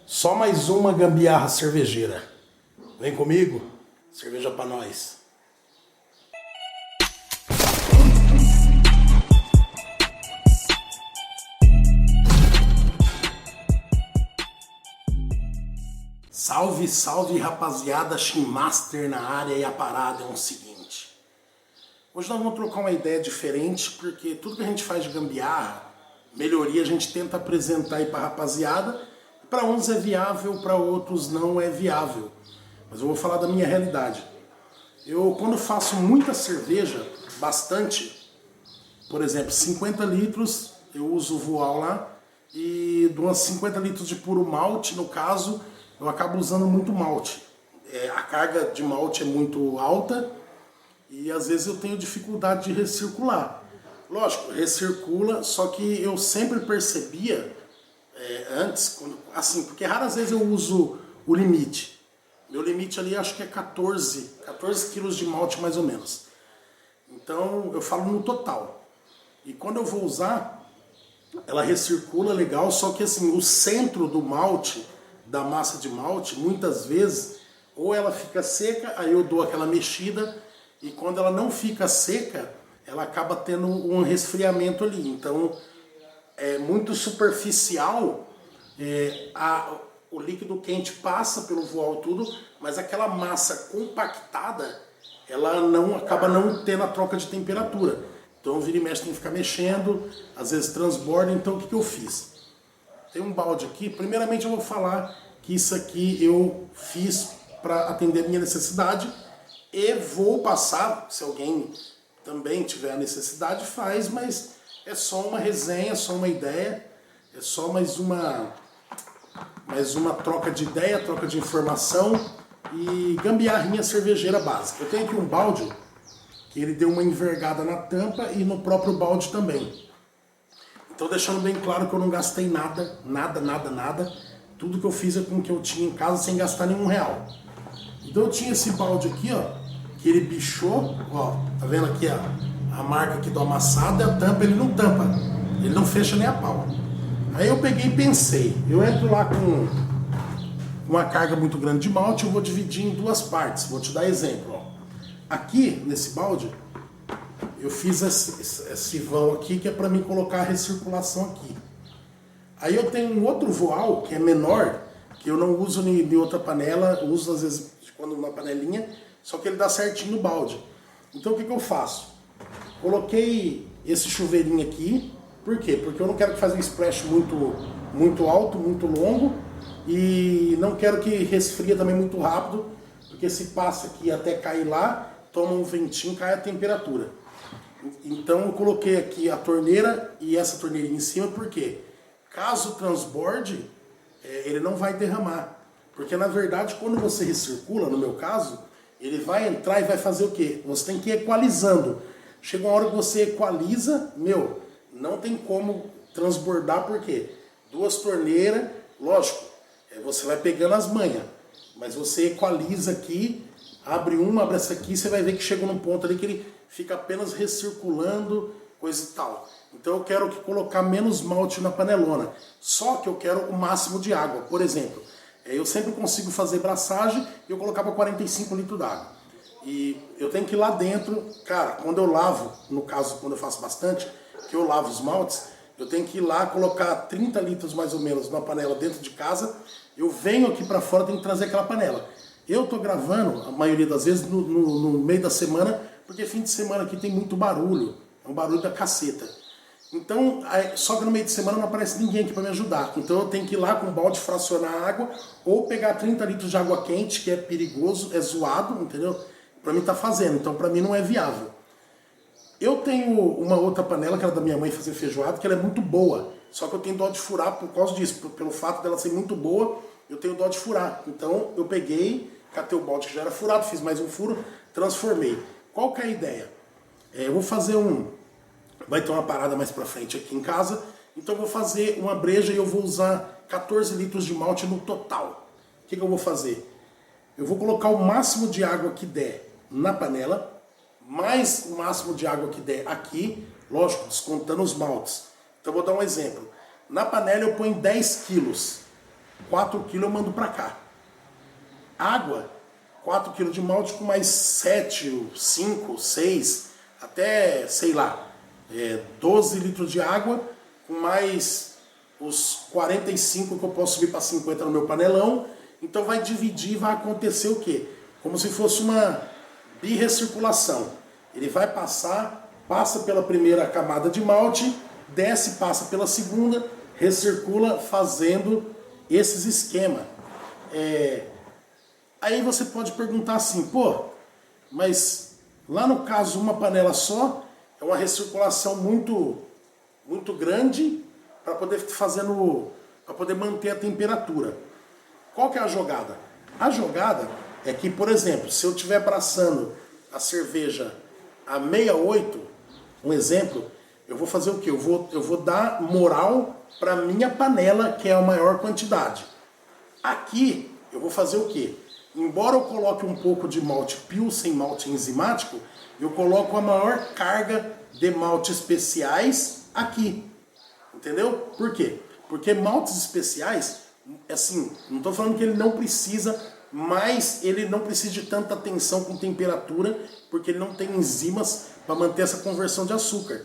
Só mais uma gambiarra cervejeira. Vem comigo, cerveja pra nós. Salve, salve rapaziada, Shinmaster na área, e a parada é o seguinte. Hoje nós vamos trocar uma ideia diferente, porque tudo que a gente faz de gambiarra, melhoria, a gente tenta apresentar aí pra rapaziada. Para uns é viável, para outros não é viável. Mas eu vou falar da minha realidade. Eu, quando faço muita cerveja, bastante, por exemplo, 50 litros, eu uso o voal lá, e de umas 50 litros de puro malte, no caso, eu acabo usando muito malte. A carga de malte é muito alta e às vezes eu tenho dificuldade de recircular. Lógico, recircula, só que eu sempre percebia antes, assim, porque raras vezes eu uso o limite. Meu limite ali acho que é 14 quilos de malte mais ou menos. Então eu falo no total. E quando eu vou usar, ela recircula legal, só que assim, o centro do malte, da massa de malte, muitas vezes, ou ela fica seca, aí eu dou aquela mexida, e quando ela não fica seca, ela acaba tendo um resfriamento ali. Então, é muito superficial, o líquido quente passa pelo voal tudo, mas aquela massa compactada, ela acaba não tendo a troca de temperatura. Então, vira e mexe, tem que ficar mexendo, às vezes transborda. Então, o que eu fiz? Tem um balde aqui. Primeiramente eu vou falar que isso aqui eu fiz para atender a minha necessidade e vou passar, se alguém também tiver a necessidade, faz, mas é só uma resenha, só uma ideia, é só mais uma troca de ideia, troca de informação e gambiarrinha cervejeira básica. Eu tenho aqui um balde que ele deu uma envergada na tampa e no próprio balde também. Então deixando bem claro que eu não gastei nada. Tudo que eu fiz é com o que eu tinha em casa sem gastar nenhum real. Então eu tinha esse balde aqui, ó, que ele bichou, ó, tá vendo aqui, ó, a marca aqui do amassado, a tampa, ele não tampa, ele não fecha nem a pau. Aí eu peguei e pensei, eu entro lá com uma carga muito grande de malte, eu vou dividir em duas partes, vou te dar exemplo, ó. Aqui, nesse balde, eu fiz esse vão aqui, que é para mim colocar a recirculação aqui. Aí eu tenho um outro voal, que é menor, que eu não uso em outra panela, uso às vezes quando uma panelinha, só que ele dá certinho no balde. Então o que eu faço? Coloquei esse chuveirinho aqui, por quê? Porque eu não quero que faça um splash muito alto, muito longo, e não quero que resfria também muito rápido, porque se passa aqui até cair lá, toma um ventinho, cai a temperatura. Então eu coloquei aqui a torneira e essa torneirinha em cima, porque caso transborde, ele não vai derramar. Porque na verdade, quando você recircula, no meu caso, ele vai entrar e vai fazer o quê? Você tem que ir equalizando. Chega uma hora que você equaliza, não tem como transbordar, porque duas torneiras, lógico, você vai pegando as manhas, mas você equaliza aqui, abre uma, abre essa aqui, você vai ver que chega num ponto ali que ele fica apenas recirculando, coisa e tal. Então eu quero colocar menos malte na panelona, só que eu quero o máximo de água. Por exemplo, eu sempre consigo fazer braçagem e eu colocava 45 litros d'água. E eu tenho que ir lá dentro, cara, quando eu lavo, no caso quando eu faço bastante, que eu lavo os maltes, eu tenho que ir lá colocar 30 litros mais ou menos numa panela dentro de casa, eu venho aqui pra fora, tenho que trazer aquela panela. Eu tô gravando, a maioria das vezes, no meio da semana, porque fim de semana aqui tem muito barulho, é um barulho da caceta. Então, só que no meio de semana não aparece ninguém aqui para me ajudar. Então eu tenho que ir lá com um balde fracionar a água, ou pegar 30 litros de água quente, que é perigoso, é zoado, entendeu? Para mim tá fazendo, então para mim não é viável. Eu tenho uma outra panela, que era da minha mãe fazer feijoada, que ela é muito boa. Só que eu tenho dó de furar por causa disso, pelo fato dela ser muito boa, eu tenho dó de furar. Então eu peguei, catei o balde que já era furado, fiz mais um furo, transformei. Qual que é a ideia? Eu vou fazer vai ter uma parada mais pra frente aqui em casa, então eu vou fazer uma breja e eu vou usar 14 litros de malte no total. O que eu vou fazer? Eu vou colocar o máximo de água que der na panela, mais o máximo de água que der aqui, lógico, descontando os maltes. Então eu vou dar um exemplo. Na panela eu ponho 10 quilos. 4 kg eu mando para cá. Água, 4 kg de malte com mais 7, 5, 6, até, sei lá, 12 litros de água, com mais os 45 que eu posso subir para 50 no meu panelão. Então vai dividir, vai acontecer o quê? Como se fosse uma birrecirculação. Ele vai passar, passa pela primeira camada de malte, desce, passa pela segunda, recircula fazendo esses esquemas. Aí você pode perguntar assim, pô, mas lá no caso uma panela só é uma recirculação muito grande para poder para poder manter a temperatura. Qual que é a jogada? A jogada é que, por exemplo, se eu estiver braçando a cerveja a 68, um exemplo, eu vou fazer o quê? Eu vou dar moral para minha panela, que é a maior quantidade. Aqui eu vou fazer o quê? Embora eu coloque um pouco de malte Pilsen, malte enzimático, eu coloco a maior carga de maltes especiais aqui. Entendeu? Por quê? Porque maltes especiais, assim, não estou falando que ele não precisa, mas ele não precisa de tanta atenção com temperatura, porque ele não tem enzimas para manter essa conversão de açúcar.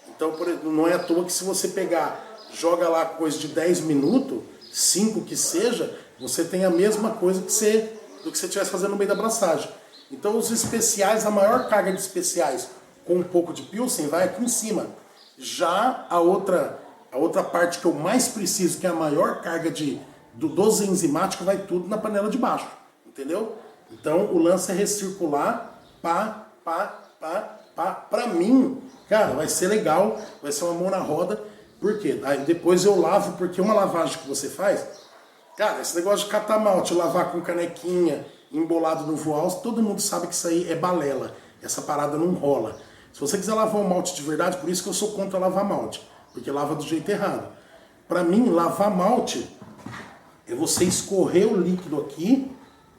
Então, não é à toa que se você pegar, joga lá coisa de 10 minutos, 5 que seja, você tem a mesma coisa do que você estivesse fazendo no meio da braçagem. Então os especiais, a maior carga de especiais com um pouco de Pilsen vai aqui em cima. Já a outra parte que eu mais preciso, que é a maior carga dos enzimáticos, vai tudo na panela de baixo. Entendeu? Então o lance é recircular, Pra mim, cara, vai ser legal, vai ser uma mão na roda. Por quê? Aí depois eu lavo, porque uma lavagem que você faz, cara, esse negócio de catar malte, lavar com canequinha, embolado no voal, todo mundo sabe que isso aí é balela. Essa parada não rola. Se você quiser lavar um malte de verdade, por isso que eu sou contra lavar malte, porque lava do jeito errado. Pra mim, lavar malte é você escorrer o líquido aqui,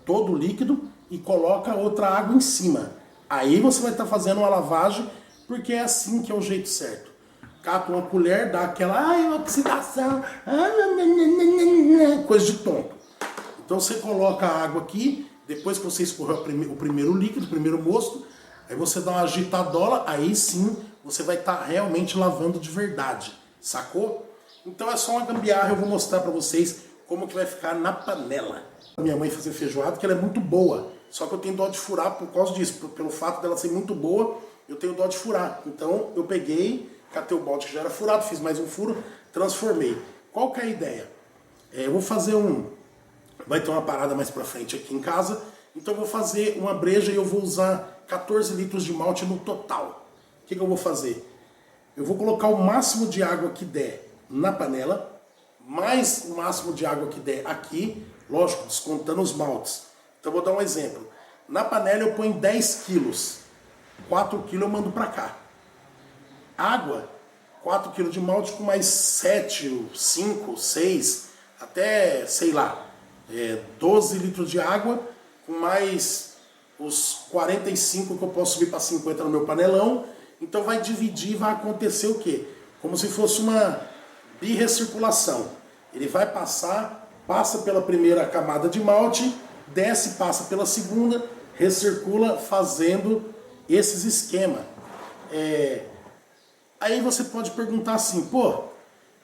todo o líquido, e coloca outra água em cima. Aí você vai estar fazendo uma lavagem, porque é assim que é o jeito certo. Cata uma colher, dá aquela oxidação, coisa de tonto. Então você coloca a água aqui, depois que você escorreu o primeiro líquido, o primeiro mosto, aí você dá uma agitadola, aí sim você vai estar realmente lavando de verdade, sacou? Então é só uma gambiarra, eu vou mostrar pra vocês como que vai ficar na panela. Minha mãe fazia feijoada, que ela é muito boa, só que eu tenho dó de furar por causa disso, pelo fato dela ser muito boa, eu tenho dó de furar. Então eu peguei, catei o balde que já era furado, fiz mais um furo, transformei. Qual que é a ideia? Eu vou fazer vai ter uma parada mais pra frente aqui em casa, então eu vou fazer uma breja e eu vou usar 14 litros de malte no total. O que eu vou fazer? Eu vou colocar o máximo de água que der na panela, mais o máximo de água que der aqui, lógico, descontando os maltes. Então eu vou dar um exemplo. Na panela eu ponho 10 quilos, 4 kg eu mando para cá. Água, 4 kg de malte com mais 7, 5, 6, até, sei lá, 12 litros de água, com mais os 45 que eu posso subir para 50 no meu panelão. Então vai dividir, vai acontecer o quê? Como se fosse uma birrecirculação. Ele vai passar, passa pela primeira camada de malte, desce, passa pela segunda, recircula fazendo esses esquemas. Aí você pode perguntar assim, pô,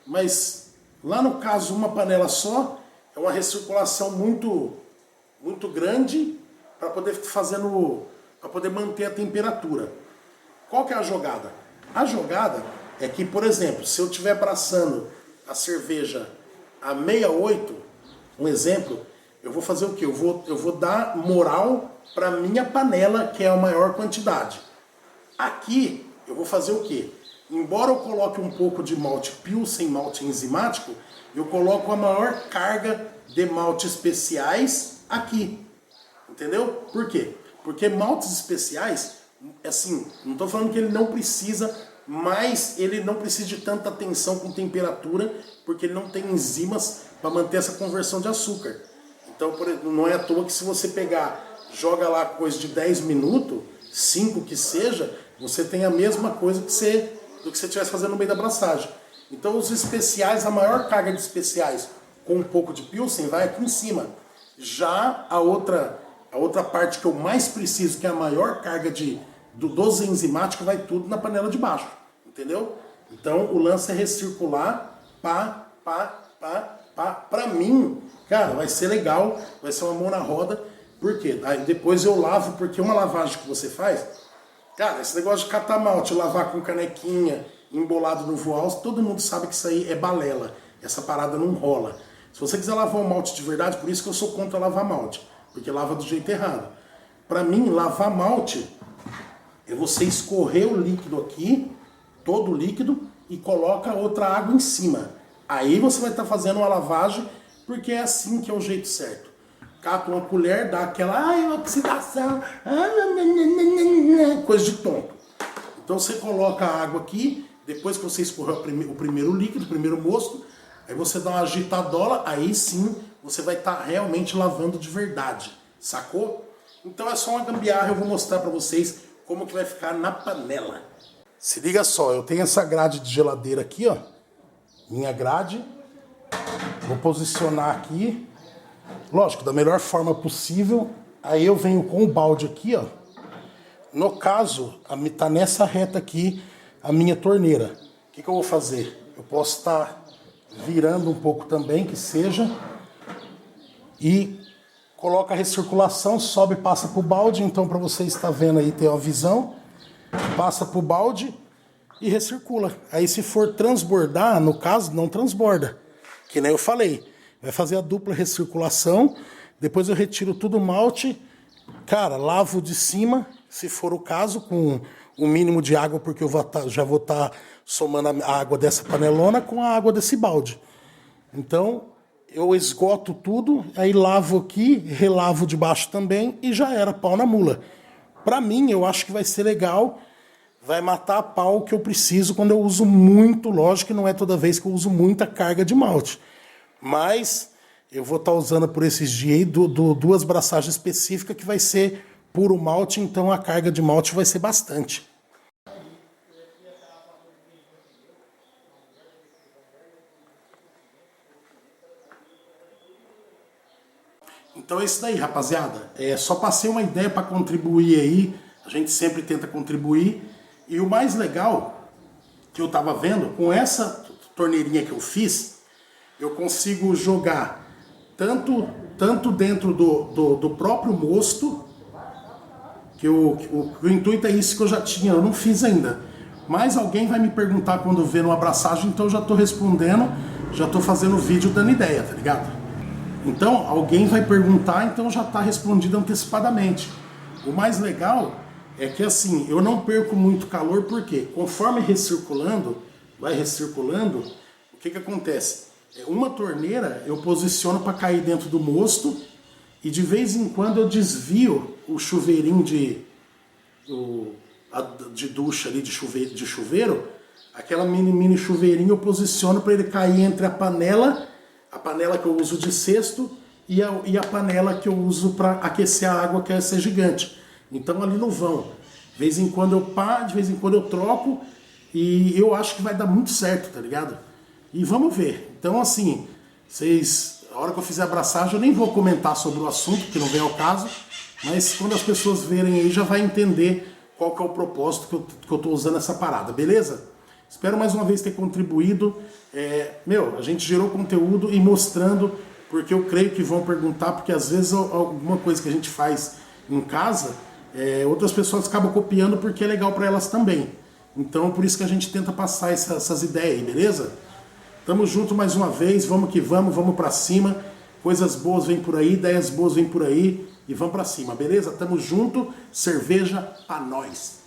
mas lá no caso uma panela só é uma recirculação muito grande para poder para poder manter a temperatura. Qual que é a jogada? A jogada é que, por exemplo, se eu estiver braçando a cerveja a 68, um exemplo, eu vou fazer o quê? Eu vou dar moral para minha panela, que é a maior quantidade. Aqui eu vou fazer o quê? Embora eu coloque um pouco de malte Pilsen, malte enzimático, eu coloco a maior carga de maltes especiais aqui. Entendeu? Por quê? Porque maltes especiais, assim, não estou falando que ele não precisa, mas ele não precisa de tanta atenção com temperatura, porque ele não tem enzimas para manter essa conversão de açúcar. Então não é à toa que se você pegar, joga lá coisa de 10 minutos, 5 que seja, você tem a mesma coisa do que você estivesse fazendo no meio da braçagem. Então os especiais, a maior carga de especiais com um pouco de Pilsen vai aqui em cima. Já a outra parte que eu mais preciso, que é a maior carga dos enzimáticos, vai tudo na panela de baixo, entendeu? Então o lance é recircular, pá, pá, pá, pá. Pra mim, cara, vai ser legal, vai ser uma mão na roda. Por quê? Aí depois eu lavo, porque uma lavagem que você faz, cara, esse negócio de catar malte, lavar com canequinha, embolado no voal, todo mundo sabe que isso aí é balela. Essa parada não rola. Se você quiser lavar o malte de verdade, por isso que eu sou contra lavar malte, porque lava do jeito errado. Pra mim, lavar malte é você escorrer o líquido aqui, todo o líquido, e coloca outra água em cima. Aí você vai estar fazendo uma lavagem, porque é assim que é o jeito certo. Cata uma colher, dá aquela oxidação, coisa de tonto. Então você coloca a água aqui, depois que você escorreu o primeiro líquido, o primeiro mosto, aí você dá uma agitadola, aí sim você vai estar realmente lavando de verdade, sacou? Então é só uma gambiarra, eu vou mostrar pra vocês como que vai ficar na panela. Se liga só, eu tenho essa grade de geladeira aqui, ó, minha grade, vou posicionar aqui, lógico, da melhor forma possível, aí eu venho com o balde aqui, ó, no caso, tá nessa reta aqui a minha torneira. O que eu vou fazer? Eu posso estar virando um pouco também, que seja, e coloca a recirculação, sobe e passa pro balde. Então, para você estar vendo aí, ter uma visão, passa pro balde e recircula. Aí se for transbordar, no caso, não transborda, que nem eu falei, vai fazer a dupla recirculação, depois eu retiro tudo o malte, cara, lavo de cima, se for o caso, com o mínimo de água, porque eu já vou estar somando a água dessa panelona com a água desse balde. Então, eu esgoto tudo, aí lavo aqui, relavo de baixo também e já era, pau na mula. Pra mim, eu acho que vai ser legal, vai matar a pau que eu preciso quando eu uso muito, lógico que não é toda vez que eu uso muita carga de malte. Mas eu vou estar usando por esses dias aí duas braçagens específicas que vai ser puro malte, então a carga de malte vai ser bastante. Então é isso daí, rapaziada. Só passei uma ideia para contribuir aí. A gente sempre tenta contribuir. E o mais legal que eu tava vendo, com essa torneirinha que eu fiz, eu consigo jogar tanto dentro do próprio mosto, que o intuito é isso que eu já tinha, eu não fiz ainda. Mas alguém vai me perguntar quando ver uma abraçagem, então eu já tô respondendo, já tô fazendo vídeo dando ideia, tá ligado? Então, alguém vai perguntar, então já tá respondido antecipadamente. O mais legal é que assim, eu não perco muito calor, porque conforme vai recirculando, o que acontece? Uma torneira eu posiciono para cair dentro do mosto, e de vez em quando eu desvio o chuveirinho de ducha ali, de chuveiro, aquela mini chuveirinho eu posiciono para ele cair entre a panela que eu uso de cesto e a panela que eu uso para aquecer a água, que é essa gigante. Então ali no vão, de vez em quando eu paro, de vez em quando eu troco, e eu acho que vai dar muito certo, tá ligado? E vamos ver. Então assim, a hora que eu fizer a abraçagem, eu nem vou comentar sobre o assunto, que não vem ao caso, mas quando as pessoas verem aí, já vai entender qual que é o propósito que eu tô usando essa parada, beleza? Espero mais uma vez ter contribuído. A gente gerou conteúdo e mostrando, porque eu creio que vão perguntar, porque às vezes alguma coisa que a gente faz em casa, outras pessoas acabam copiando porque é legal para elas também. Então por isso que a gente tenta passar essas ideias aí, beleza? Tamo junto mais uma vez, vamos que vamos pra cima. Coisas boas vêm por aí, ideias boas vêm por aí e vamos pra cima, beleza? Tamo junto, cerveja pra nós.